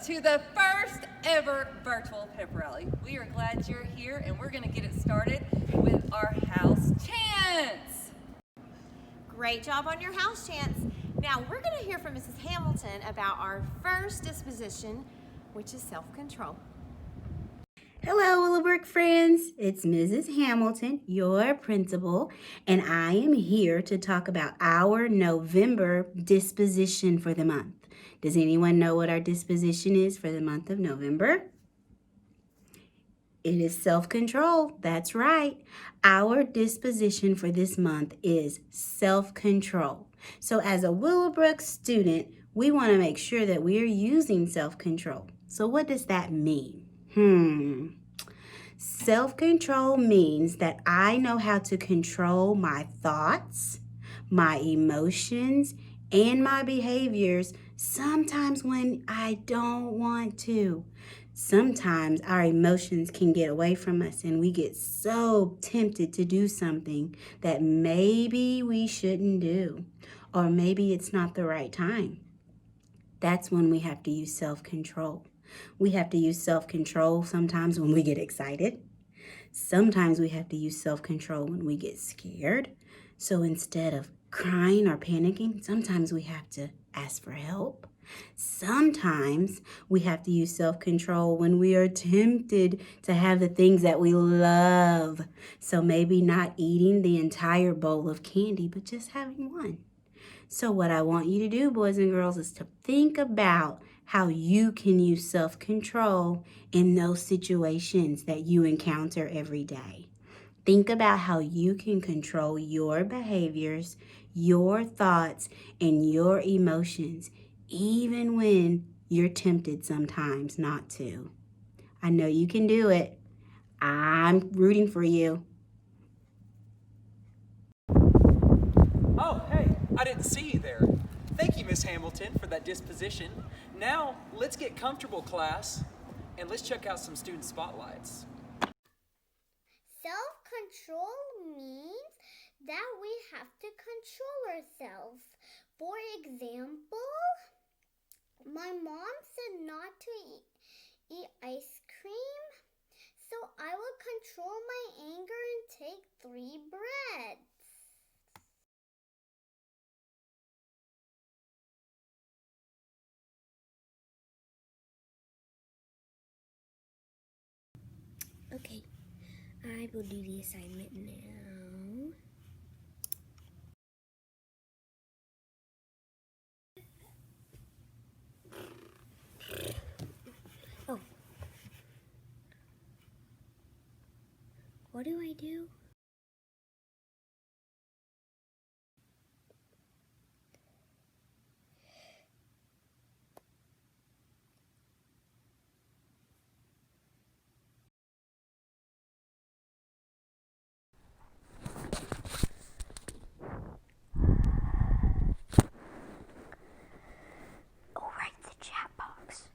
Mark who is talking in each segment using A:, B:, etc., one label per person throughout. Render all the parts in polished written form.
A: to the first ever virtual Pep Rally. We are glad you're here, and we're going to get it started with our house chants.
B: Great job on your house chants. Now we're going to hear from Mrs. Hamilton about our first disposition, which is self-control.
C: Hello, Willowbrook friends. It's Mrs. Hamilton, your principal, and I am here to talk about our November disposition for the month. Does anyone know what our disposition is for the month of November? It is self-control. That's right. Our disposition for this month is self-control. So as a Willowbrook student, we want to make sure that we are using self-control. So what does that mean? Self-control means that I know how to control my thoughts, my emotions, and my behaviors sometimes when I don't want to. Sometimes our emotions can get away from us and we get so tempted to do something that maybe we shouldn't do, or maybe it's not the right time. That's when we have to use self-control. We have to use self-control sometimes when we get excited. Sometimes we have to use self-control when we get scared. So instead of crying or panicking, sometimes we have to ask for help. Sometimes we have to use self-control when we are tempted to have the things that we love. So maybe not eating the entire bowl of candy, but just having one. So what I want you to do, boys and girls, is to think about how you can use self-control in those situations that you encounter every day. Think about how you can control your behaviors, your thoughts, and your emotions, even when you're tempted sometimes not to. I know you can do it. I'm rooting for you.
D: Oh, hey, I didn't see you there. Thank you, Miss Hamilton, for that disposition. Now, let's get comfortable, class, and let's check out some student spotlights.
E: Self-control means that we have to control ourselves. For example, my mom said not to eat ice cream, so I will control my anger and take 3 breads. Okay, I will do the assignment now. Oh. What do I do? Write the chat box.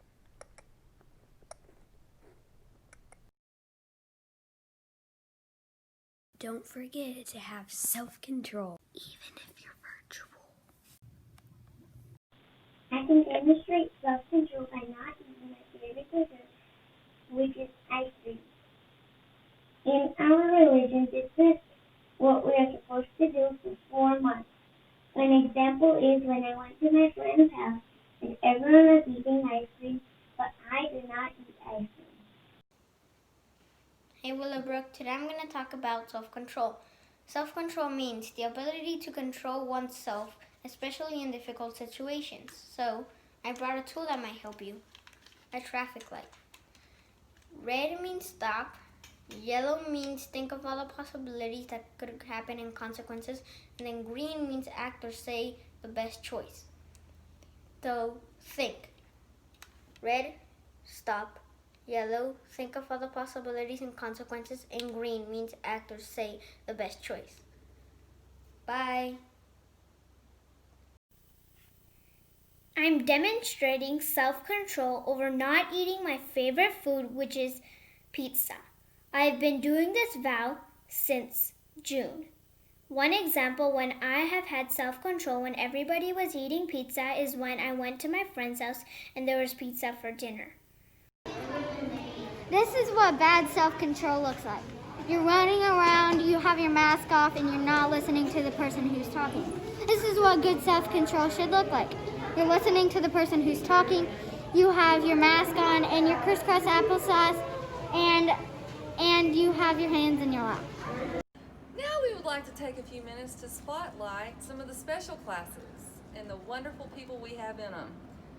E: Don't forget to have self-control, even if you're virtual.
F: I can demonstrate self-control by not eating my favorite dessert, which is ice cream. In our religion, this is what we are supposed to do for 4 months. An example is when I went to my friend's house and everyone was eating ice cream, but I did not eat ice cream.
E: Hey Willowbrook, today I'm going to talk about self-control. Self-control means the ability to control oneself, especially in difficult situations. So, I brought a tool that might help you. A traffic light. Red means stop. Yellow means think of all the possibilities that could happen and consequences. And then green means act or say the best choice. So, think. Red, stop. Yellow, think of all the possibilities and consequences, and green means act or say the best choice. Bye. I'm demonstrating self-control over not eating my favorite food, which is pizza. I've been doing this vow since June.
G: One example when I have had self-control when everybody was eating pizza is when I went to my friend's house and there was pizza for dinner.
H: This is what bad self-control looks like. You're running around, you have your mask off, and you're not listening to the person who's talking. This is what good self-control should look like. You're listening to the person who's talking, you have your mask on and your crisscross applesauce, and you have your hands in your lap.
A: Now we would like to take a few minutes to spotlight some of the special classes and the wonderful people we have in them.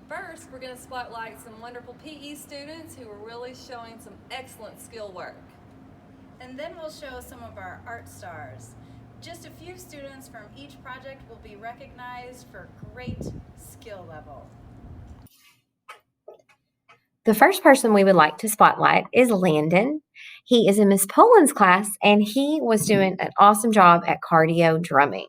A: First, we're going to spotlight some wonderful PE students who are really showing some excellent skill work.
I: And then we'll show some of our art stars. Just a few students from each project will be recognized for great skill level.
B: The first person we would like to spotlight is Landon. He is in Miss Poland's class, and he was doing an awesome job at cardio drumming.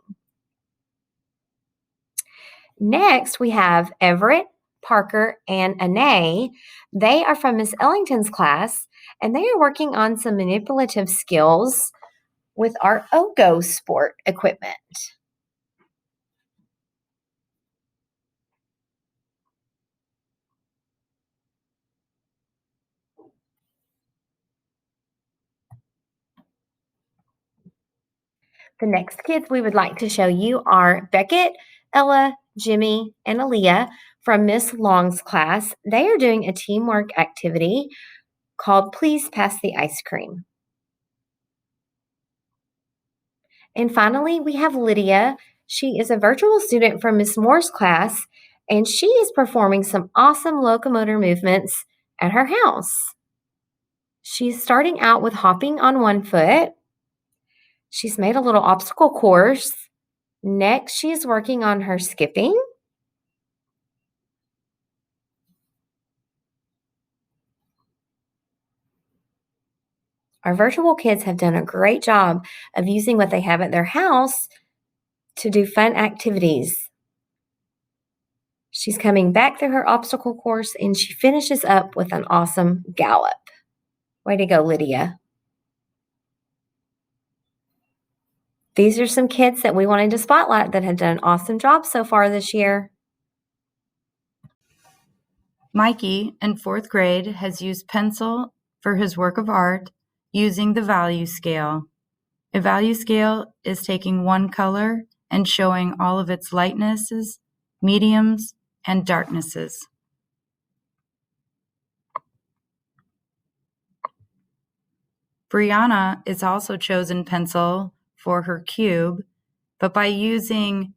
B: Next, we have Everett, Parker, and Anae. They are from Miss Ellington's class, and they are working on some manipulative skills with our OGO sport equipment. The next kids we would like to show you are Beckett, Ella, Jimmy, and Aaliyah from Miss Long's class. They are doing a teamwork activity called Please Pass the Ice Cream. And finally, we have Lydia. She is a virtual student from Miss Moore's class, and she is performing some awesome locomotor movements at her house. She's starting out with hopping on one foot. She's made a little obstacle course. Next, she's working on her skipping. Our virtual kids have done a great job of using what they have at their house to do fun activities. She's coming back through her obstacle course, and she finishes up with an awesome gallop. Way to go, Lydia. These are some kids that we wanted to spotlight that have done an awesome job so far this year.
J: Mikey, in 4th grade, has used pencil for his work of art using the value scale. A value scale is taking one color and showing all of its lightnesses, mediums, and darknesses. Brianna is also chosen pencil for her cube, but by using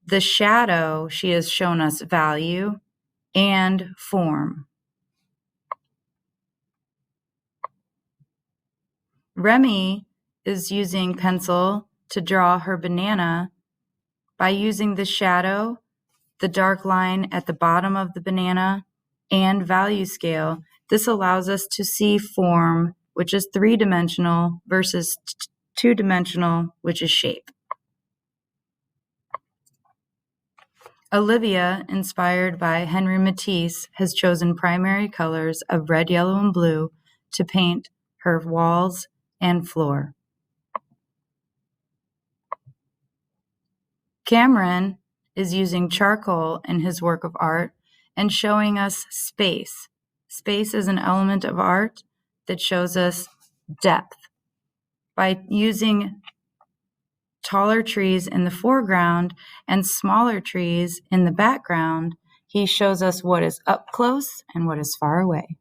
J: the shadow, she has shown us value and form. Remy is using pencil to draw her banana by using the shadow, the dark line at the bottom of the banana, and value scale. This allows us to see form, which is 3-dimensional, versus 2-dimensional, which is shape. Olivia, inspired by Henry Matisse, has chosen primary colors of red, yellow, and blue to paint her walls and floor. Cameron is using charcoal in his work of art and showing us space. Space is an element of art that shows us depth. By using taller trees in the foreground and smaller trees in the background, he shows us what is up close and what is far away.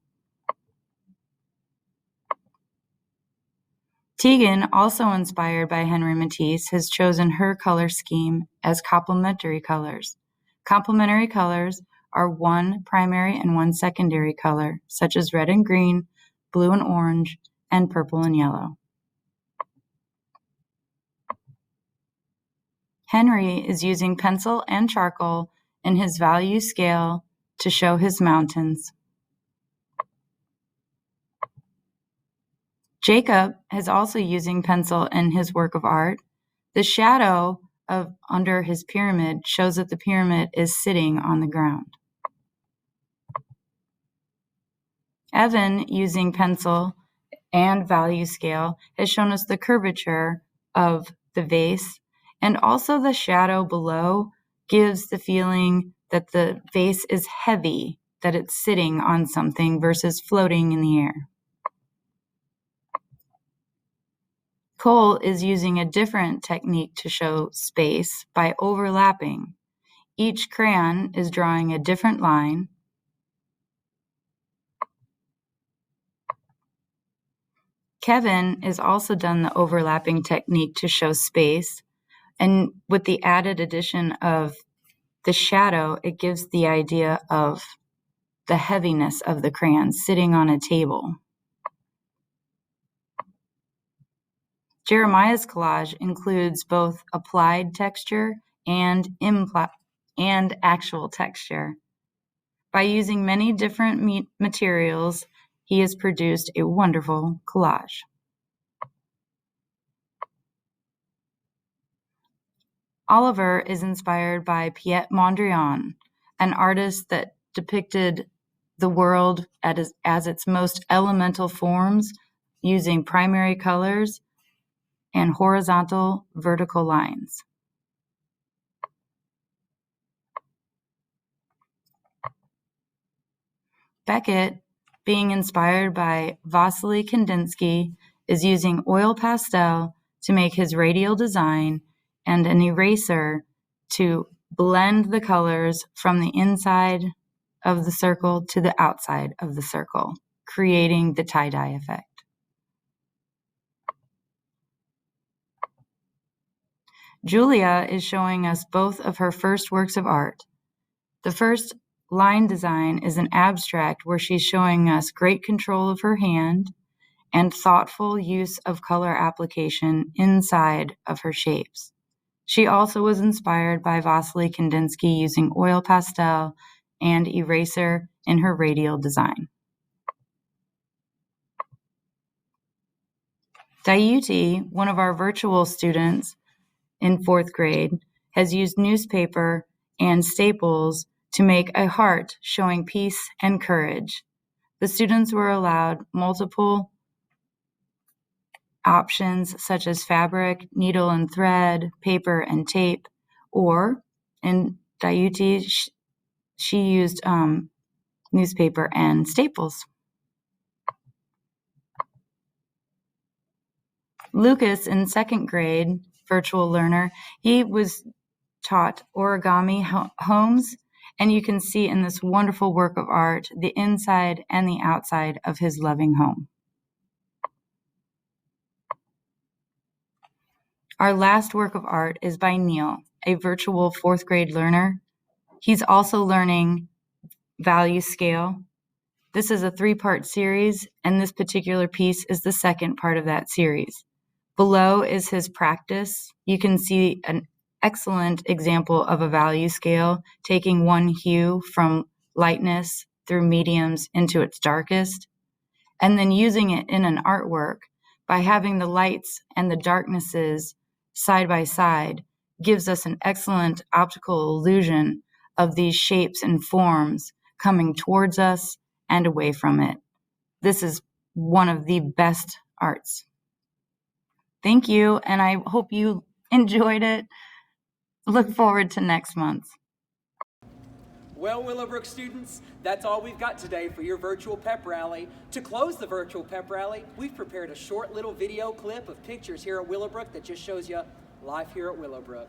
J: Tegan, also inspired by Henry Matisse, has chosen her color scheme as complementary colors. Complementary colors are one primary and one secondary color, such as red and green, blue and orange, and purple and yellow. Henry is using pencil and charcoal in his value scale to show his mountains. Jacob is also using pencil in his work of art. The shadow of under his pyramid shows that the pyramid is sitting on the ground. Evan, using pencil and value scale, has shown us the curvature of the vase And also the shadow below gives the feeling that the vase is heavy, that it's sitting on something versus floating in the air. Cole is using a different technique to show space by overlapping. Each crayon is drawing a different line. Kevin has also done the overlapping technique to show space, and with the added addition of the shadow, it gives the idea of the heaviness of the crayon sitting on a table. Jeremiah's collage includes both applied texture and actual texture. By using many different materials, he has produced a wonderful collage. Oliver is inspired by Piet Mondrian, an artist that depicted the world as its most elemental forms using primary colors and horizontal vertical lines. Beckett, being inspired by Vasily Kandinsky, is using oil pastel to make his radial design and an eraser to blend the colors from the inside of the circle to the outside of the circle, creating the tie-dye effect. Julia is showing us both of her first works of art. The first line design is an abstract where she's showing us great control of her hand and thoughtful use of color application inside of her shapes. She also was inspired by Vasily Kandinsky using oil pastel and eraser in her radial design. Dayuti, one of our virtual students in 4th grade, has used newspaper and staples to make a heart showing peace and courage. The students were allowed multiple options such as fabric, needle and thread, paper and tape, or in Dayuti, she used newspaper and staples. Lucas, in 2nd grade, virtual learner, he was taught origami homes, and you can see in this wonderful work of art the inside and the outside of his loving home. Our last work of art is by Neil, a virtual 4th grade learner. He's also learning value scale. This is a 3-part series, and this particular piece is the 2nd part of that series. Below is his practice. You can see an excellent example of a value scale, taking one hue from lightness through mediums into its darkest, and then using it in an artwork by having the lights and the darknesses side by side gives us an excellent optical illusion of these shapes and forms coming towards us and away from it. This is one of the best arts. Thank you, and I hope you enjoyed it. Look forward to next month.
D: Well, Willowbrook students, that's all we've got today for your virtual pep rally. To close the virtual pep rally, we've prepared a short little video clip of pictures here at Willowbrook that just shows you life here at Willowbrook.